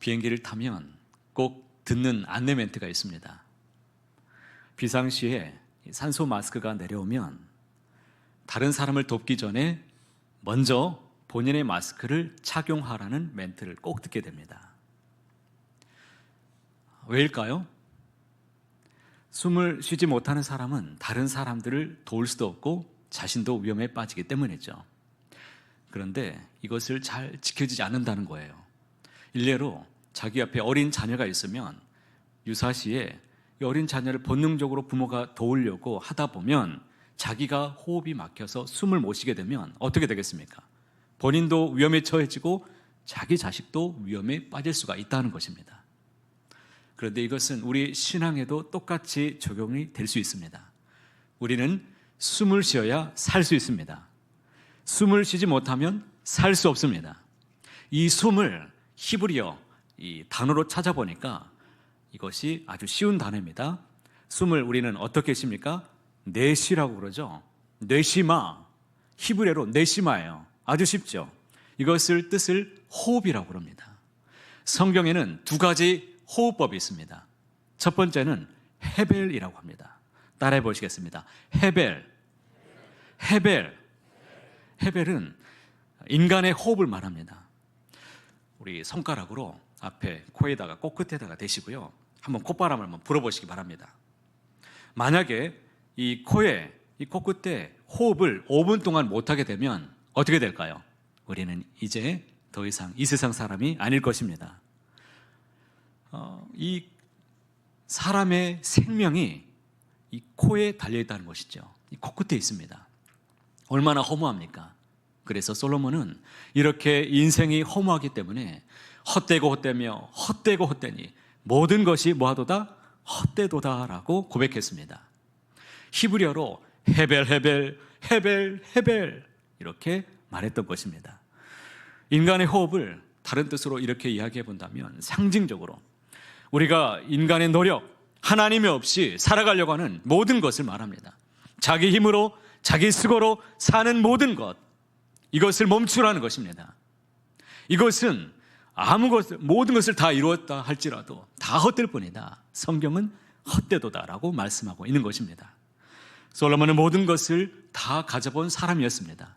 비행기를 타면 꼭 듣는 안내 멘트가 있습니다. 비상시에 산소 마스크가 내려오면 다른 사람을 돕기 전에 먼저 본인의 마스크를 착용하라는 멘트를 꼭 듣게 됩니다. 왜일까요? 숨을 쉬지 못하는 사람은 다른 사람들을 도울 수도 없고 자신도 위험에 빠지기 때문이죠. 그런데 이것을 잘 지켜지지 않는다는 거예요. 일례로 자기 앞에 어린 자녀가 있으면 유사시에 이 어린 자녀를 본능적으로 부모가 도우려고 하다 보면 자기가 호흡이 막혀서 숨을 못 쉬게 되면 어떻게 되겠습니까? 본인도 위험에 처해지고 자기 자식도 위험에 빠질 수가 있다는 것입니다. 그런데 이것은 우리 신앙에도 똑같이 적용이 될 수 있습니다. 우리는 숨을 쉬어야 살 수 있습니다. 숨을 쉬지 못하면 살 수 없습니다. 이 숨을 히브리어 이 단어로 찾아보니까 이것이 아주 쉬운 단어입니다. 숨을 우리는 어떻게 쉽니까? 내쉬라고 그러죠. 뇌시마, 히브리어로 뇌시마예요. 아주 쉽죠. 이것을 뜻을 호흡이라고 그럽니다. 성경에는 두 가지 호흡법이 있습니다. 첫 번째는 헤벨이라고 합니다. 따라해 보시겠습니다. 헤벨. 헤벨은 인간의 호흡을 말합니다. 우리 손가락으로 앞에 코에다가 코끝에다가 대시고요. 한번 콧바람을 한번 불어보시기 바랍니다. 만약에 이 코에 이 코끝에 호흡을 5분 동안 못하게 되면 어떻게 될까요? 우리는 이제 더 이상 이 세상 사람이 아닐 것입니다. 이 사람의 생명이 이 코에 달려있다는 것이죠. 이 코끝에 있습니다. 얼마나 허무합니까? 그래서 솔로몬은 이렇게 인생이 허무하기 때문에 헛되고 헛되며 헛되고 헛되니 모든 것이 뭐하도다? 헛되도다라고 고백했습니다. 히브리어로 헤벨 이렇게 말했던 것입니다. 인간의 호흡을 다른 뜻으로 이렇게 이야기해 본다면 상징적으로 우리가 인간의 노력, 하나님이 없이 살아가려고 하는 모든 것을 말합니다. 자기 힘으로, 자기 수고로 사는 모든 것, 이것을 멈추라는 것입니다. 이것은 모든 것을 다 이루었다 할지라도 다 헛될 뿐이다. 성경은 헛되도다라고 말씀하고 있는 것입니다. 솔로몬은 모든 것을 다 가져본 사람이었습니다.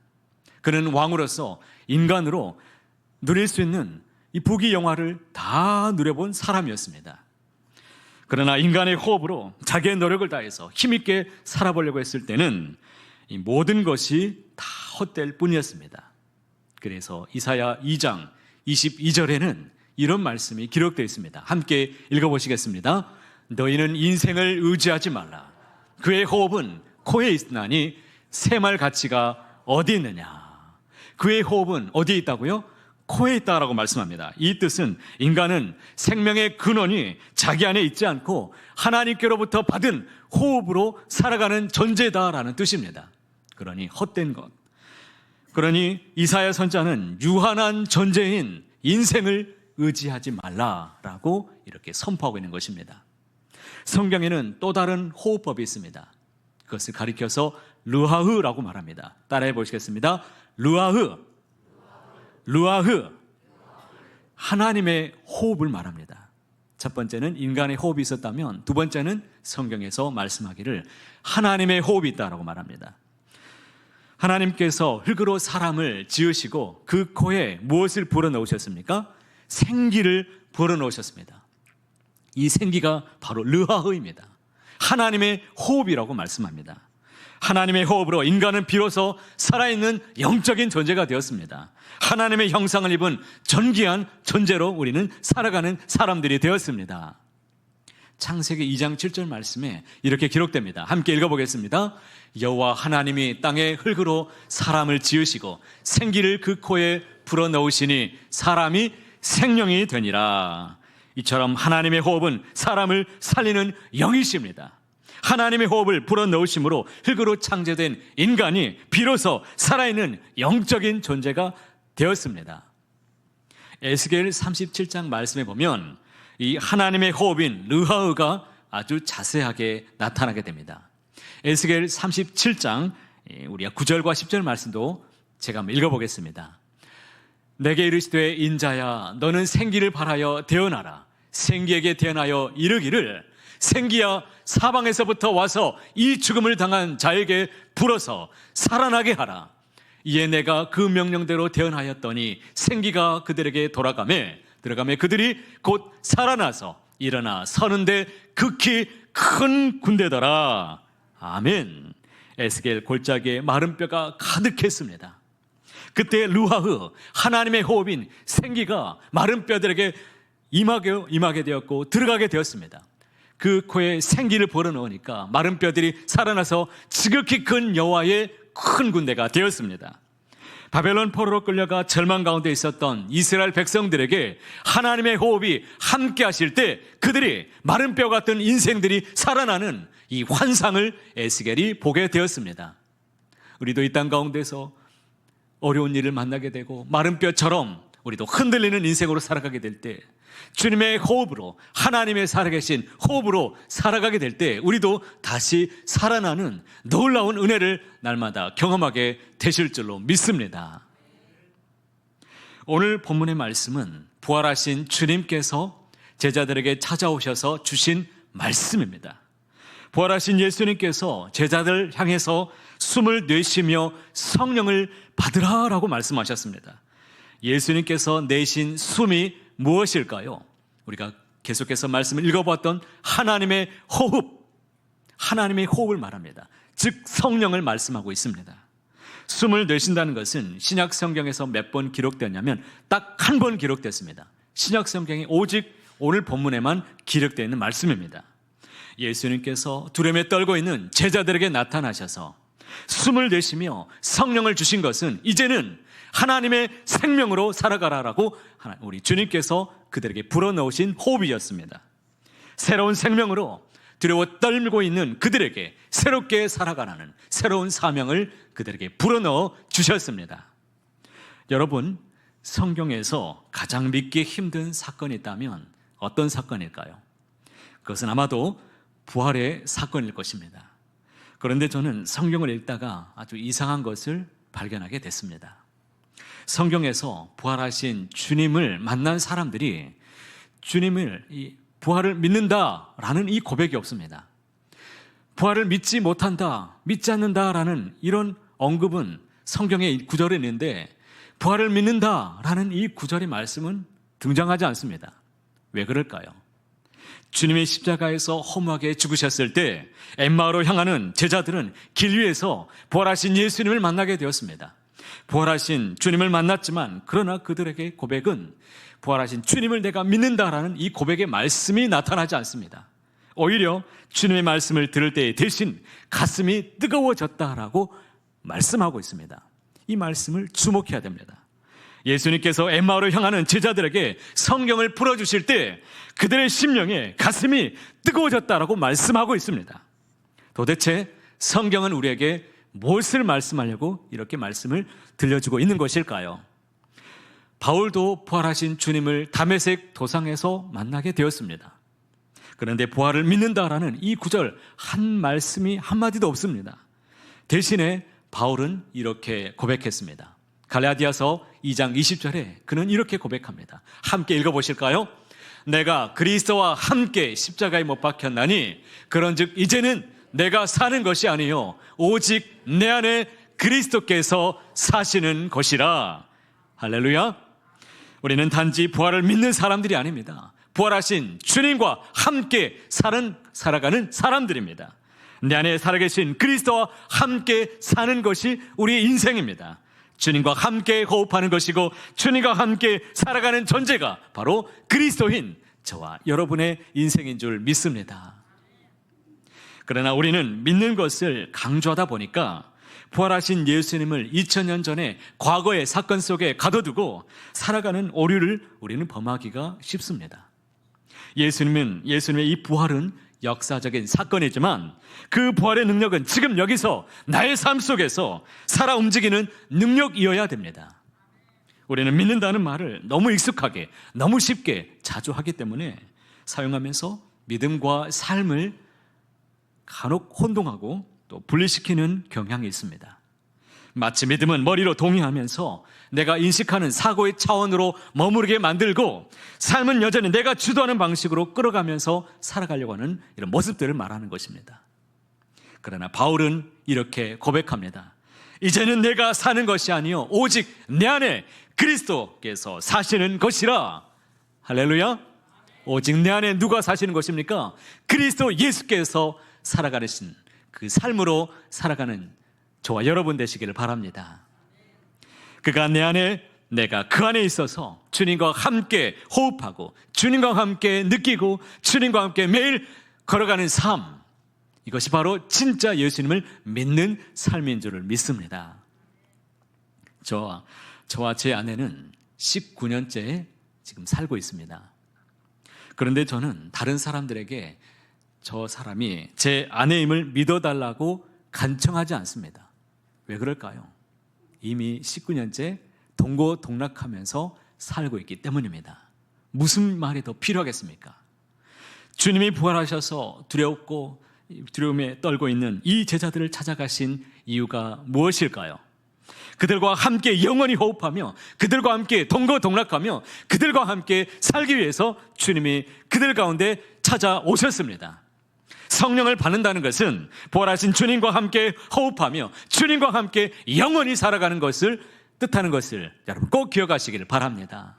그는 왕으로서 인간으로 누릴 수 있는 이 부귀 영화를 다 누려본 사람이었습니다. 그러나 인간의 호흡으로 자기의 노력을 다해서 힘있게 살아보려고 했을 때는 이 모든 것이 다 헛될 뿐이었습니다. 그래서 이사야 2장 22절에는 이런 말씀이 기록되어 있습니다. 함께 읽어보시겠습니다. 너희는 인생을 의지하지 말라. 그의 호흡은 코에 있나니 새말 가치가 어디 있느냐. 그의 호흡은 어디에 있다고요? 코에 있다라고 말씀합니다. 이 뜻은 인간은 생명의 근원이 자기 안에 있지 않고 하나님께로부터 받은 호흡으로 살아가는 존재다라는 뜻입니다. 그러니 헛된 것. 그러니 이사야 선자는 유한한 존재인 인생을 의지하지 말라라고 이렇게 선포하고 있는 것입니다. 성경에는 또 다른 호흡법이 있습니다. 그것을 가리켜서 르하흐라고 말합니다. 따라해 보시겠습니다. 르하흐. 하나님의 호흡을 말합니다. 첫 번째는 인간의 호흡이 있었다면 두 번째는 성경에서 말씀하기를 하나님의 호흡이 있다라고 말합니다. 하나님께서 흙으로 사람을 지으시고 그 코에 무엇을 불어넣으셨습니까? 생기를 불어넣으셨습니다. 이 생기가 바로 르하흐입니다. 하나님의 호흡이라고 말씀합니다. 하나님의 호흡으로 인간은 비로소 살아있는 영적인 존재가 되었습니다. 하나님의 형상을 입은 존귀한 존재로 우리는 살아가는 사람들이 되었습니다. 창세기 2장 7절 말씀에 이렇게 기록됩니다. 함께 읽어보겠습니다. 여호와 하나님이 땅의 흙으로 사람을 지으시고 생기를 그 코에 불어넣으시니 사람이 생명이 되니라. 이처럼 하나님의 호흡은 사람을 살리는 영이십니다. 하나님의 호흡을 불어넣으심으로 흙으로 창조된 인간이 비로소 살아있는 영적인 존재가 되었습니다. 에스겔 37장 말씀에 보면 이 하나님의 호흡인 르하흐가 아주 자세하게 나타나게 됩니다. 에스겔 37장 우리가 9절과 10절 말씀도 제가 한번 읽어보겠습니다. 내게 이르시되 인자야 너는 생기를 바라여 대언하라. 생기에게 대언하여 이르기를 생기야 사방에서부터 와서 이 죽음을 당한 자에게 불어서 살아나게 하라. 이에 내가 그 명령대로 대언하였더니 생기가 그들에게 들어가매 그들이 곧 살아나서 일어나 서는데 극히 큰 군대더라. 아멘. 에스겔 골짜기에 마른 뼈가 가득했습니다. 그때 루하흐 하나님의 호흡인 생기가 마른 뼈들에게 임하게 되었고 들어가게 되었습니다. 그 코에 생기를 불어넣으니까 마른 뼈들이 살아나서 지극히 큰 여호와의 큰 군대가 되었습니다. 바벨론 포로로 끌려가 절망 가운데 있었던 이스라엘 백성들에게 하나님의 호흡이 함께 하실 때 그들이 마른 뼈 같은 인생들이 살아나는 이 환상을 에스겔이 보게 되었습니다. 우리도 이 땅 가운데서 어려운 일을 만나게 되고 마른 뼈처럼 우리도 흔들리는 인생으로 살아가게 될 때 주님의 호흡으로 하나님의 살아계신 호흡으로 살아가게 될 때 우리도 다시 살아나는 놀라운 은혜를 날마다 경험하게 되실 줄로 믿습니다. 오늘 본문의 말씀은 부활하신 주님께서 제자들에게 찾아오셔서 주신 말씀입니다. 부활하신 예수님께서 제자들 향해서 숨을 내쉬며 성령을 받으라라고 말씀하셨습니다. 예수님께서 내신 숨이 무엇일까요? 우리가 계속해서 말씀을 읽어봤던 하나님의 호흡을 말합니다. 즉 성령을 말씀하고 있습니다. 숨을 내쉰다는 것은 신약 성경에서 몇 번 기록되었냐면 딱 한 번 기록됐습니다. 신약 성경에 오직 오늘 본문에만 기록되어 있는 말씀입니다. 예수님께서 두려움에 떨고 있는 제자들에게 나타나셔서 숨을 내쉬며 성령을 주신 것은 이제는 하나님의 생명으로 살아가라라고 우리 주님께서 그들에게 불어넣으신 호흡이었습니다. 새로운 생명으로 두려워 떨고 있는 그들에게 새롭게 살아가라는 새로운 사명을 그들에게 불어넣어 주셨습니다. 여러분, 성경에서 가장 믿기 힘든 사건이 있다면 어떤 사건일까요? 그것은 아마도 부활의 사건일 것입니다. 그런데 저는 성경을 읽다가 아주 이상한 것을 발견하게 됐습니다. 성경에서 부활하신 주님을 만난 사람들이 주님을 부활을 믿는다라는 이 고백이 없습니다. 부활을 믿지 못한다, 믿지 않는다라는 이런 언급은 성경에 구절에 있는데 부활을 믿는다라는 이 구절의 말씀은 등장하지 않습니다. 왜 그럴까요? 주님의 십자가에서 허무하게 죽으셨을 때 엠마오로 향하는 제자들은 길 위에서 부활하신 예수님을 만나게 되었습니다. 부활하신 주님을 만났지만 그러나 그들에게 고백은 부활하신 주님을 내가 믿는다라는 이 고백의 말씀이 나타나지 않습니다. 오히려 주님의 말씀을 들을 때에 대신 가슴이 뜨거워졌다라고 말씀하고 있습니다. 이 말씀을 주목해야 됩니다. 예수님께서 엠마오로 향하는 제자들에게 성경을 풀어주실 때 그들의 심령에 가슴이 뜨거워졌다라고 말씀하고 있습니다. 도대체 성경은 우리에게 무엇을 말씀하려고 이렇게 말씀을 들려주고 있는 것일까요? 바울도 부활하신 주님을 다메섹 도상에서 만나게 되었습니다. 그런데 부활을 믿는다라는 이 구절 한 말씀이 한마디도 없습니다. 대신에 바울은 이렇게 고백했습니다. 갈라디아서 2장 20절에 그는 이렇게 고백합니다. 함께 읽어보실까요? 내가 그리스도와 함께 십자가에 못 박혔나니 그런즉 이제는 내가 사는 것이 아니요 오직 내 안에 그리스도께서 사시는 것이라. 할렐루야. 우리는 단지 부활을 믿는 사람들이 아닙니다. 부활하신 주님과 함께 살아가는 사람들입니다. 내 안에 살아계신 그리스도와 함께 사는 것이 우리의 인생입니다. 주님과 함께 호흡하는 것이고 주님과 함께 살아가는 존재가 바로 그리스도인 저와 여러분의 인생인 줄 믿습니다. 그러나 우리는 믿는 것을 강조하다 보니까 부활하신 예수님을 2000년 전에 과거의 사건 속에 가둬두고 살아가는 오류를 우리는 범하기가 쉽습니다. 예수님의 이 부활은 역사적인 사건이지만 그 부활의 능력은 지금 여기서 나의 삶 속에서 살아 움직이는 능력이어야 됩니다. 우리는 믿는다는 말을 너무 익숙하게, 너무 쉽게 자주 하기 때문에 사용하면서 믿음과 삶을 간혹 혼동하고 또 분리시키는 경향이 있습니다. 마치 믿음은 머리로 동의하면서 내가 인식하는 사고의 차원으로 머무르게 만들고, 삶은 여전히 내가 주도하는 방식으로 끌어가면서 살아가려고 하는 이런 모습들을 말하는 것입니다. 그러나 바울은 이렇게 고백합니다. 이제는 내가 사는 것이 아니요 오직 내 안에 그리스도께서 사시는 것이라. 할렐루야. 오직 내 안에 누가 사시는 것입니까? 그리스도 예수께서 살아가는 그 삶으로 살아가는 저와 여러분 되시기를 바랍니다. 그가 내 안에, 내가 그 안에 있어서 주님과 함께 호흡하고 주님과 함께 느끼고 주님과 함께 매일 걸어가는 삶, 이것이 바로 진짜 예수님을 믿는 삶인 줄을 믿습니다. 저와 제 아내는 19년째 지금 살고 있습니다. 그런데 저는 다른 사람들에게 저 사람이 제 아내임을 믿어달라고 간청하지 않습니다. 왜 그럴까요? 이미 19년째 동고동락하면서 살고 있기 때문입니다. 무슨 말이 더 필요하겠습니까? 주님이 부활하셔서 두려움에 떨고 있는 이 제자들을 찾아가신 이유가 무엇일까요? 그들과 함께 영원히 호흡하며 그들과 함께 동거동락하며 그들과 함께 살기 위해서 주님이 그들 가운데 찾아오셨습니다. 성령을 받는다는 것은 부활하신 주님과 함께 호흡하며 주님과 함께 영원히 살아가는 것을 뜻하는 것을 여러분 꼭 기억하시기를 바랍니다.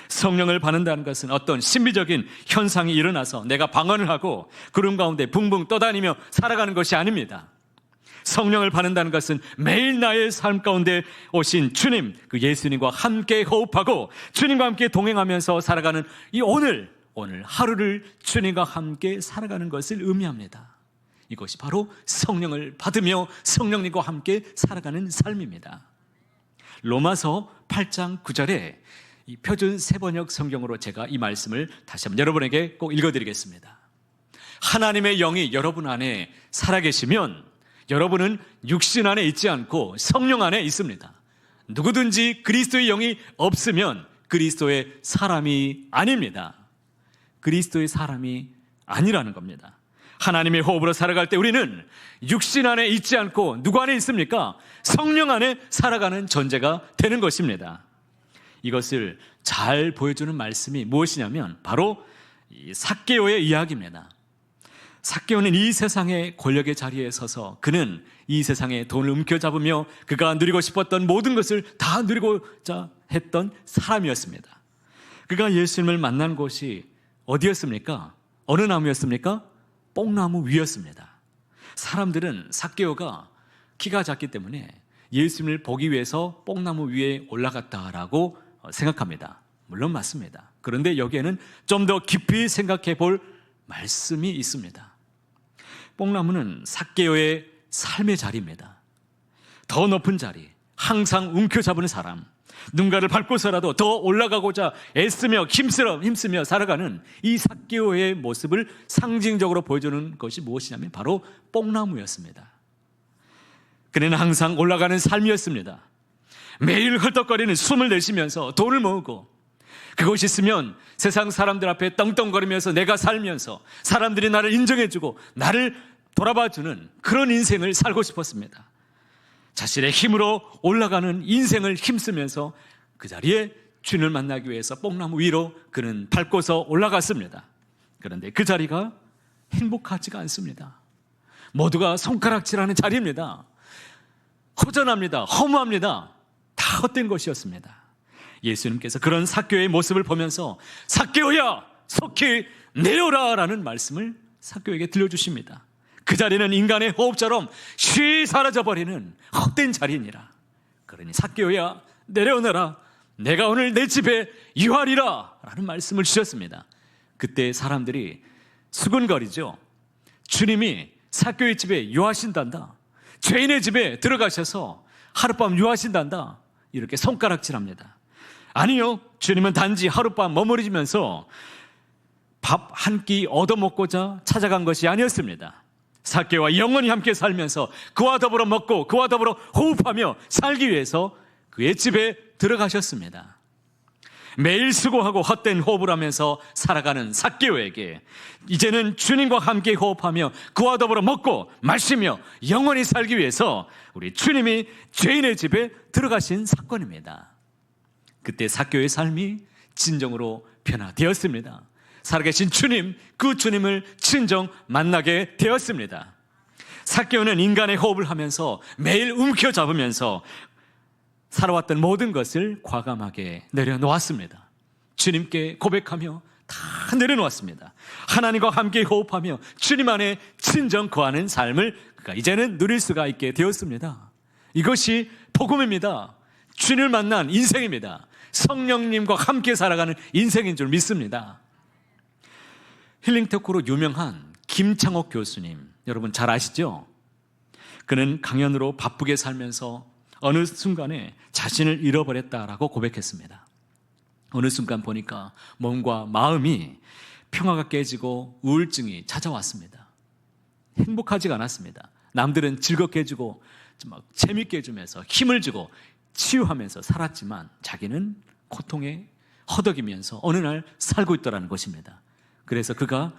성령을 받는다는 것은 어떤 신비적인 현상이 일어나서 내가 방언을 하고 구름 가운데 붕붕 떠다니며 살아가는 것이 아닙니다. 성령을 받는다는 것은 매일 나의 삶 가운데 오신 주님, 그 예수님과 함께 호흡하고 주님과 함께 동행하면서 살아가는 이 오늘 하루를 주님과 함께 살아가는 것을 의미합니다. 이것이 바로 성령을 받으며 성령님과 함께 살아가는 삶입니다. 로마서 8장 9절에 이 표준 세번역 성경으로 제가 이 말씀을 다시 한번 여러분에게 꼭 읽어드리겠습니다. 하나님의 영이 여러분 안에 살아계시면 여러분은 육신 안에 있지 않고 성령 안에 있습니다. 누구든지 그리스도의 영이 없으면 그리스도의 사람이 아닙니다. 그리스도의 사람이 아니라는 겁니다. 하나님의 호흡으로 살아갈 때 우리는 육신 안에 있지 않고 누구 안에 있습니까? 성령 안에 살아가는 존재가 되는 것입니다. 이것을 잘 보여주는 말씀이 무엇이냐면 바로 이 삭개오의 이야기입니다. 삭개오는 이 세상의 권력의 자리에 서서 그는 이 세상의 돈을 움켜잡으며 그가 누리고 싶었던 모든 것을 다 누리고자 했던 사람이었습니다. 그가 예수님을 만난 곳이 어디였습니까? 어느 나무였습니까? 뽕나무 위였습니다. 사람들은 삭개오가 키가 작기 때문에 예수님을 보기 위해서 뽕나무 위에 올라갔다라고 생각합니다. 물론 맞습니다. 그런데 여기에는 좀 더 깊이 생각해 볼 말씀이 있습니다. 뽕나무는 삭개오의 삶의 자리입니다. 더 높은 자리, 항상 움켜잡은 사람, 누군가를 밟고서라도 더 올라가고자 애쓰며 힘쓰며 살아가는 이 삭개오의 모습을 상징적으로 보여주는 것이 무엇이냐면 바로 뽕나무였습니다. 그는 항상 올라가는 삶이었습니다. 매일 헐떡거리는 숨을 내쉬면서 돈을 모으고 그것이 있으면 세상 사람들 앞에 떵떵거리면서 내가 살면서 사람들이 나를 인정해주고 나를 돌아봐주는 그런 인생을 살고 싶었습니다. 자신의 힘으로 올라가는 인생을 힘쓰면서 그 자리에 주님을 만나기 위해서 뽕나무 위로 그는 밟고서 올라갔습니다. 그런데 그 자리가 행복하지가 않습니다. 모두가 손가락질하는 자리입니다. 허전합니다. 허무합니다. 다 헛된 것이었습니다. 예수님께서 그런 삭개오의 모습을 보면서 삭개오야 속히 내려라 라는 말씀을 삭개오에게 들려주십니다. 그 자리는 인간의 호흡처럼 쉬 사라져버리는 헛된 자리니라. 그러니 삭개오야 내려오너라, 내가 오늘 내 집에 유하리라 라는 말씀을 주셨습니다. 그때 사람들이 수근거리죠. 주님이 삭개오의 집에 유하신단다, 죄인의 집에 들어가셔서 하룻밤 유하신단다, 이렇게 손가락질합니다. 아니요, 주님은 단지 하룻밤 머무르시면서 밥 한 끼 얻어먹고자 찾아간 것이 아니었습니다. 삭개오와 영원히 함께 살면서 그와 더불어 먹고 그와 더불어 호흡하며 살기 위해서 그의 집에 들어가셨습니다. 매일 수고하고 헛된 호흡을 하면서 살아가는 삭개오에게 이제는 주님과 함께 호흡하며 그와 더불어 먹고 마시며 영원히 살기 위해서 우리 주님이 죄인의 집에 들어가신 사건입니다. 그때 삭개오의 삶이 진정으로 변화되었습니다. 살아계신 주님, 그 주님을 진정 만나게 되었습니다. 삭개오는 인간의 호흡을 하면서 매일 움켜잡으면서 살아왔던 모든 것을 과감하게 내려놓았습니다. 주님께 고백하며 다 내려놓았습니다. 하나님과 함께 호흡하며 주님 안에 진정 거하는 삶을 그가 이제는 누릴 수가 있게 되었습니다. 이것이 복음입니다. 주님을 만난 인생입니다. 성령님과 함께 살아가는 인생인 줄 믿습니다. 힐링토크로 유명한 김창옥 교수님, 여러분 잘 아시죠? 그는 강연으로 바쁘게 살면서 어느 순간에 자신을 잃어버렸다라고 고백했습니다. 어느 순간 보니까 몸과 마음이 평화가 깨지고 우울증이 찾아왔습니다. 행복하지가 않았습니다. 남들은 즐겁게 해주고 막 재밌게 해주면서 힘을 주고 치유하면서 살았지만 자기는 고통에 허덕이면서 어느 날 살고 있더라는 것입니다. 그래서 그가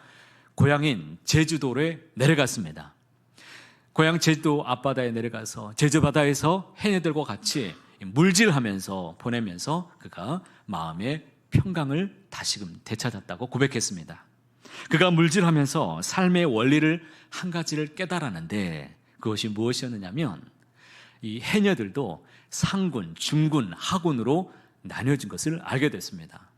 고향인 제주도에 내려갔습니다. 고향 제주도 앞바다에 내려가서 제주바다에서 해녀들과 같이 물질하면서 보내면서 그가 마음의 평강을 다시금 되찾았다고 고백했습니다. 그가 물질하면서 삶의 원리를 한 가지를 깨달았는데 그것이 무엇이었느냐면 이 해녀들도 상군, 중군, 하군으로 나뉘어진 것을 알게 됐습니다.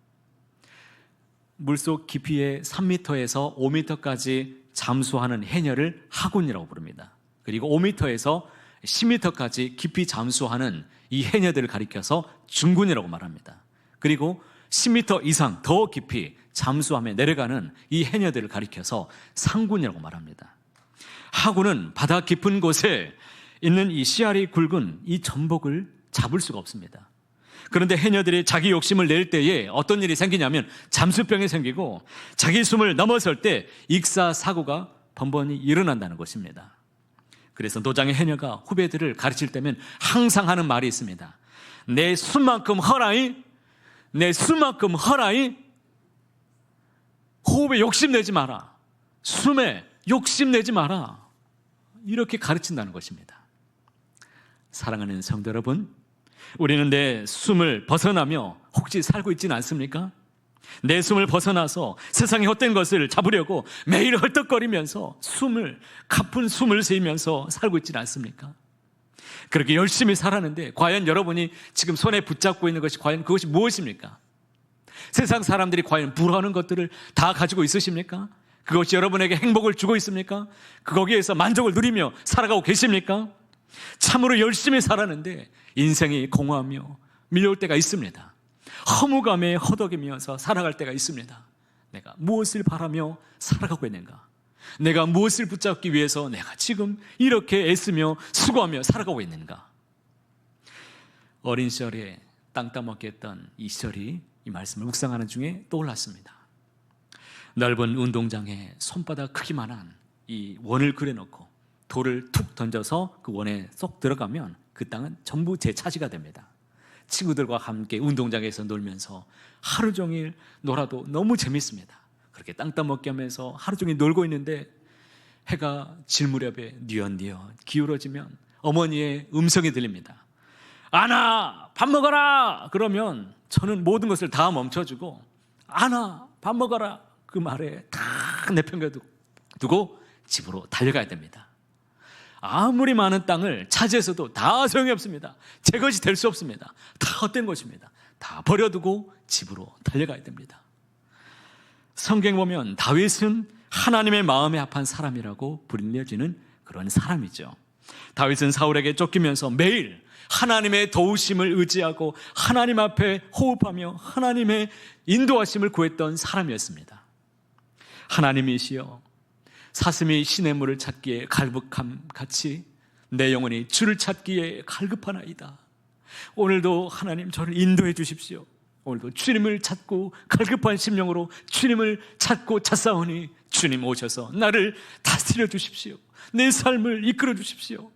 물속 깊이의 3m에서 5m까지 잠수하는 해녀를 하군이라고 부릅니다. 그리고 5m에서 10m까지 깊이 잠수하는 이 해녀들을 가리켜서 중군이라고 말합니다. 그리고 10m 이상 더 깊이 잠수하며 내려가는 이 해녀들을 가리켜서 상군이라고 말합니다. 하군은 바다 깊은 곳에 있는 이 씨알이 굵은 이 전복을 잡을 수가 없습니다. 그런데 해녀들이 자기 욕심을 낼 때에 어떤 일이 생기냐면 잠수병이 생기고 자기 숨을 넘어설 때 익사사고가 번번이 일어난다는 것입니다. 그래서 노장의 해녀가 후배들을 가르칠 때면 항상 하는 말이 있습니다. 내 숨만큼 허라이, 내 숨만큼 허라이. 호흡에 욕심내지 마라. 숨에 욕심내지 마라. 이렇게 가르친다는 것입니다. 사랑하는 성도 여러분, 우리는 내 숨을 벗어나며 혹시 살고 있지는 않습니까? 내 숨을 벗어나서 세상의 헛된 것을 잡으려고 매일 헐떡거리면서 가쁜 숨을 쉬면서 살고 있지는 않습니까? 그렇게 열심히 살았는데 과연 여러분이 지금 손에 붙잡고 있는 것이 과연 그것이 무엇입니까? 세상 사람들이 과연 부러워하는 것들을 다 가지고 있으십니까? 그것이 여러분에게 행복을 주고 있습니까? 거기에서 만족을 누리며 살아가고 계십니까? 참으로 열심히 살았는데 인생이 공허하며 밀려올 때가 있습니다. 허무감에 허덕이면서 살아갈 때가 있습니다. 내가 무엇을 바라며 살아가고 있는가? 내가 무엇을 붙잡기 위해서 내가 지금 이렇게 애쓰며 수고하며 살아가고 있는가? 어린 시절에 땅 따먹게 했던 이 시절이 이 말씀을 묵상하는 중에 떠올랐습니다. 넓은 운동장에 손바닥 크기만한 이 원을 그려놓고 돌을 툭 던져서 그 원에 쏙 들어가면 그 땅은 전부 제 차지가 됩니다. 친구들과 함께 운동장에서 놀면서 하루 종일 놀아도 너무 재밌습니다. 그렇게 땅 따먹기 하면서 하루 종일 놀고 있는데 해가 질 무렵에 뉘엿뉘엿 기울어지면 어머니의 음성이 들립니다. 아나 밥 먹어라. 그러면 저는 모든 것을 다 멈춰주고 아나 밥 먹어라 그 말에 다 내팽개두고 집으로 달려가야 됩니다. 아무리 많은 땅을 차지해서도 다 소용이 없습니다. 제 것이 될 수 없습니다. 다 헛된 것입니다. 다 버려두고 집으로 달려가야 됩니다. 성경에 보면 다윗은 하나님의 마음에 합한 사람이라고 불려지는 그런 사람이죠. 다윗은 사울에게 쫓기면서 매일 하나님의 도우심을 의지하고 하나님 앞에 호흡하며 하나님의 인도하심을 구했던 사람이었습니다. 하나님이시여 사슴이 시냇물을 찾기에 갈급함같이 내 영혼이 주를 찾기에 갈급하나이다. 오늘도 하나님 저를 인도해 주십시오. 오늘도 주님을 찾고 갈급한 심령으로 주님을 찾고 찾사오니 주님 오셔서 나를 다스려 주십시오. 내 삶을 이끌어 주십시오.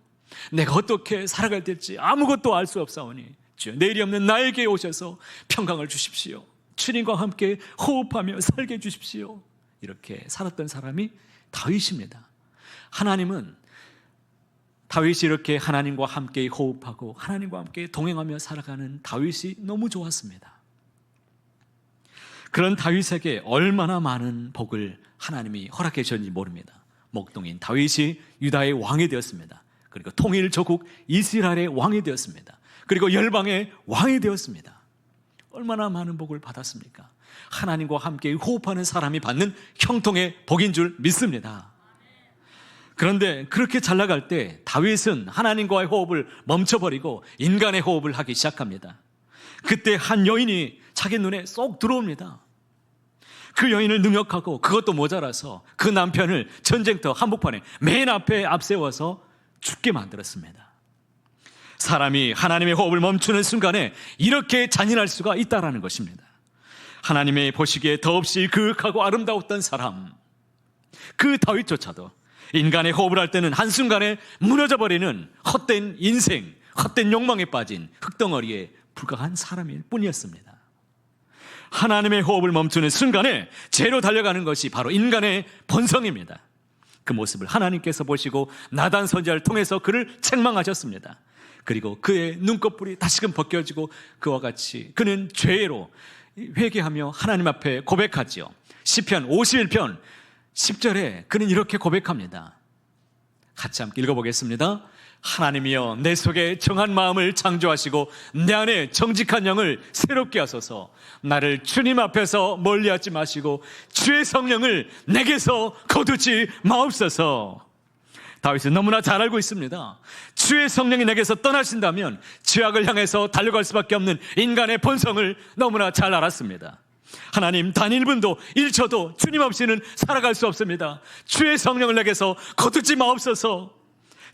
내가 어떻게 살아가야 될지 아무것도 알 수 없사오니 주여 내일이 없는 나에게 오셔서 평강을 주십시오. 주님과 함께 호흡하며 살게 해주십시오. 이렇게 살았던 사람이 다윗입니다. 하나님은 다윗이 이렇게 하나님과 함께 호흡하고 하나님과 함께 동행하며 살아가는 다윗이 너무 좋았습니다. 그런 다윗에게 얼마나 많은 복을 하나님이 허락해 주셨는지 모릅니다. 목동인 다윗이 유다의 왕이 되었습니다. 그리고 통일 조국 이스라엘의 왕이 되었습니다. 그리고 열방의 왕이 되었습니다. 얼마나 많은 복을 받았습니까? 하나님과 함께 호흡하는 사람이 받는 형통의 복인 줄 믿습니다. 그런데 그렇게 잘 나갈 때 다윗은 하나님과의 호흡을 멈춰버리고 인간의 호흡을 하기 시작합니다. 그때 한 여인이 자기 눈에 쏙 들어옵니다. 그 여인을 능욕하고 그것도 모자라서 그 남편을 전쟁터 한복판에 맨 앞에 앞세워서 죽게 만들었습니다. 사람이 하나님의 호흡을 멈추는 순간에 이렇게 잔인할 수가 있다는 것입니다. 하나님의 보시기에 더없이 그윽하고 아름다웠던 사람, 그 다윗조차도 인간의 호흡을 할 때는 한순간에 무너져버리는 헛된 인생, 헛된 욕망에 빠진 흙덩어리에 불과한 사람일 뿐이었습니다. 하나님의 호흡을 멈추는 순간에 죄로 달려가는 것이 바로 인간의 본성입니다. 그 모습을 하나님께서 보시고 나단 선지자를 통해서 그를 책망하셨습니다. 그리고 그의 눈꺼풀이 다시금 벗겨지고 그와 같이 그는 죄로 회개하며 하나님 앞에 고백하지요. 시편 51편 10절에 그는 이렇게 고백합니다. 같이 함께 읽어보겠습니다. 하나님이여 내 속에 정한 마음을 창조하시고 내 안에 정직한 영을 새롭게 하소서. 나를 주님 앞에서 멀리하지 마시고 주의 성령을 내게서 거두지 마옵소서. 다윗은 너무나 잘 알고 있습니다. 주의 성령이 내게서 떠나신다면 죄악을 향해서 달려갈 수밖에 없는 인간의 본성을 너무나 잘 알았습니다. 하나님, 단 1분도 1초도 주님 없이는 살아갈 수 없습니다. 주의 성령을 내게서 거두지 마옵소서.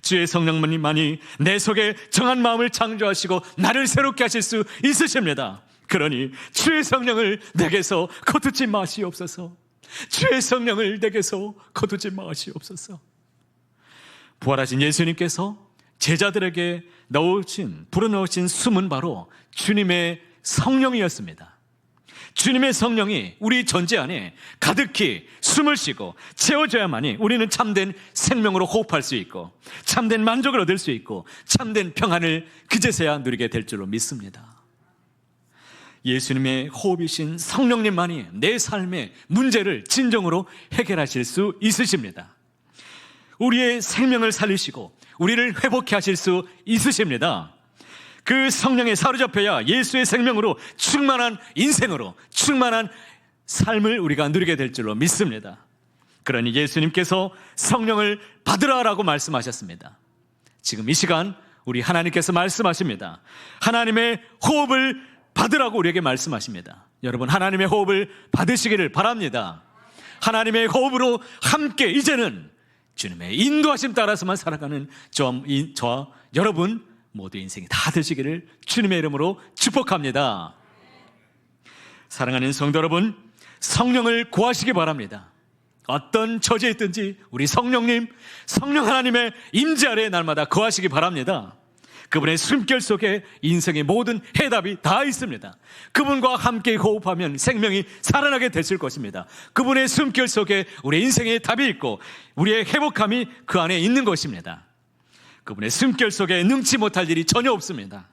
주의 성령만이 내 속에 정한 마음을 창조하시고 나를 새롭게 하실 수 있으십니다. 그러니 주의 성령을 내게서 거두지 마시옵소서. 주의 성령을 내게서 거두지 마시옵소서. 부활하신 예수님께서 제자들에게 불어넣으신 숨은 바로 주님의 성령이었습니다. 주님의 성령이 우리 존재 안에 가득히 숨을 쉬고 채워져야만이 우리는 참된 생명으로 호흡할 수 있고 참된 만족을 얻을 수 있고 참된 평안을 그제서야 누리게 될 줄로 믿습니다. 예수님의 호흡이신 성령님만이 내 삶의 문제를 진정으로 해결하실 수 있으십니다. 우리의 생명을 살리시고 우리를 회복해 하실 수 있으십니다. 그 성령에 사로잡혀야 예수의 생명으로 충만한 인생으로 충만한 삶을 우리가 누리게 될 줄로 믿습니다. 그러니 예수님께서 성령을 받으라라고 말씀하셨습니다. 지금 이 시간 우리 하나님께서 말씀하십니다. 하나님의 호흡을 받으라고 우리에게 말씀하십니다. 여러분, 하나님의 호흡을 받으시기를 바랍니다. 하나님의 호흡으로 함께 이제는 주님의 인도하심 따라서만 살아가는 저와 여러분 모두 인생이 다 되시기를 주님의 이름으로 축복합니다. 사랑하는 성도 여러분, 성령을 구하시기 바랍니다. 어떤 처지에 있든지 우리 성령님, 성령 하나님의 임재 아래 날마다 거하시기 바랍니다. 그분의 숨결 속에 인생의 모든 해답이 다 있습니다. 그분과 함께 호흡하면 생명이 살아나게 되실 것입니다. 그분의 숨결 속에 우리 인생의 답이 있고 우리의 회복함이 그 안에 있는 것입니다. 그분의 숨결 속에 능치 못할 일이 전혀 없습니다.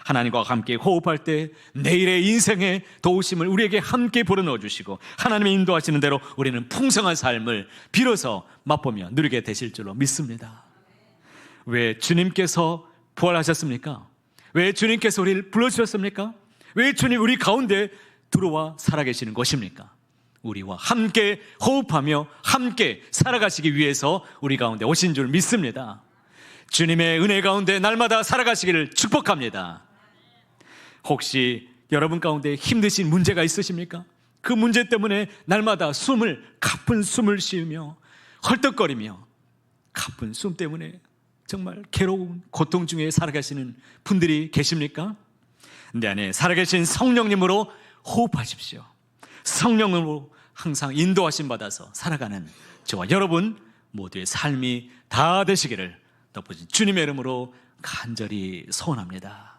하나님과 함께 호흡할 때 내일의 인생의 도우심을 우리에게 함께 불어넣어 주시고 하나님의 인도하시는 대로 우리는 풍성한 삶을 비로소 맛보며 누리게 되실 줄로 믿습니다. 왜 주님께서 부활하셨습니까? 왜 주님께서 우리를 불러주셨습니까? 왜 주님 우리 가운데 들어와 살아계시는 것입니까? 우리와 함께 호흡하며 함께 살아가시기 위해서 우리 가운데 오신 줄 믿습니다. 주님의 은혜 가운데 날마다 살아가시기를 축복합니다. 혹시 여러분 가운데 힘드신 문제가 있으십니까? 그 문제 때문에 날마다 가쁜 숨을 쉬우며 헐떡거리며 가쁜 숨 때문에 정말 괴로운 고통 중에 살아가시는 분들이 계십니까? 내 안에 살아계신 성령님으로 호흡하십시오. 성령으로 항상 인도하심 받아서 살아가는 저와 여러분 모두의 삶이 다 되시기를 덮어진 주님의 이름으로 간절히 소원합니다.